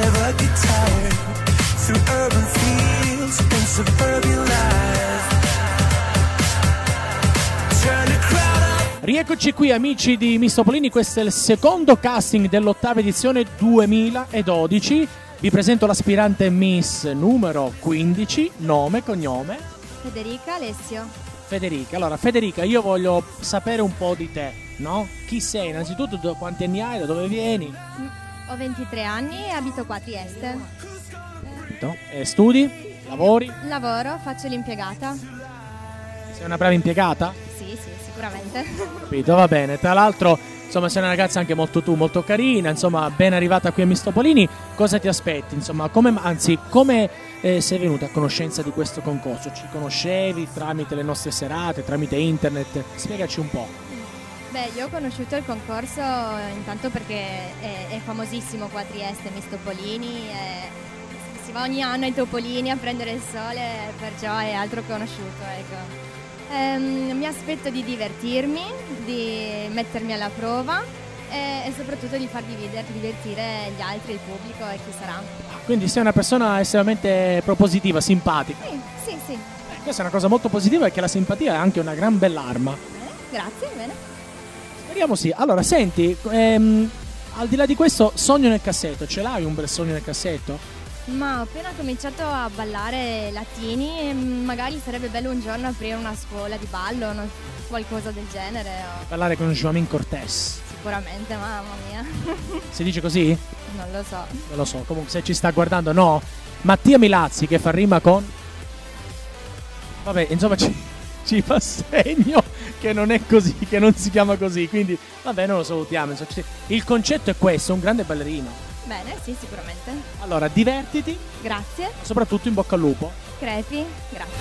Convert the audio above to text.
never get tired. Through urban fields and suburban life. Turn the crowd up. Rieccoci qui amici di Miss Topolini, questo è il secondo casting dell'8ª edizione 2012. Vi presento l'aspirante Miss numero 15, nome, cognome. Federica Alessio. Federica, allora Federica, io voglio sapere un po' di te, no? Chi sei innanzitutto, quanti anni hai, da dove vieni? Ho 23 anni e abito qua a Trieste. Studi? Lavori? Lavoro, faccio l'impiegata. Sei una brava impiegata? Sì, sicuramente. Capito, va bene. Tra l'altro, insomma, sei una ragazza anche molto carina, insomma, ben arrivata qui a Miss Topolini. Cosa ti aspetti? Insomma, come sei venuta a conoscenza di questo concorso? Ci conoscevi tramite le nostre serate, tramite internet? Spiegaci un po'. Beh, io ho conosciuto il concorso intanto perché è famosissimo qua a Trieste, Miss Topolini. Si va ogni anno ai Topolini a prendere il sole, perciò è altro conosciuto, ecco. Mi aspetto di divertirmi, di mettermi alla prova e soprattutto di far divertire gli altri, il pubblico e chi sarà. Quindi sei una persona estremamente propositiva, simpatica. Sì. Questa è una cosa molto positiva, perché la simpatia è anche una gran bell'arma. Grazie, bene. Speriamo sì. Allora, senti, al di là di questo, sogno nel cassetto, ce l'hai un bel sogno nel cassetto? Ma ho appena cominciato a ballare latini e magari sarebbe bello un giorno aprire una scuola di ballo, qualcosa del genere. Ballare con Joaquin Cortés. Sicuramente, mamma mia. Si dice così? Non lo so. Non lo so, comunque se ci sta guardando no. Mattia Milazzi che fa rima con... Vabbè, insomma ci fa segno che non è così, che non si chiama così, quindi vabbè, non lo salutiamo. Insomma, il concetto è questo, un grande ballerino. Bene, sì, sicuramente. Allora, divertiti. Grazie. Soprattutto in bocca al lupo. Crepi, grazie.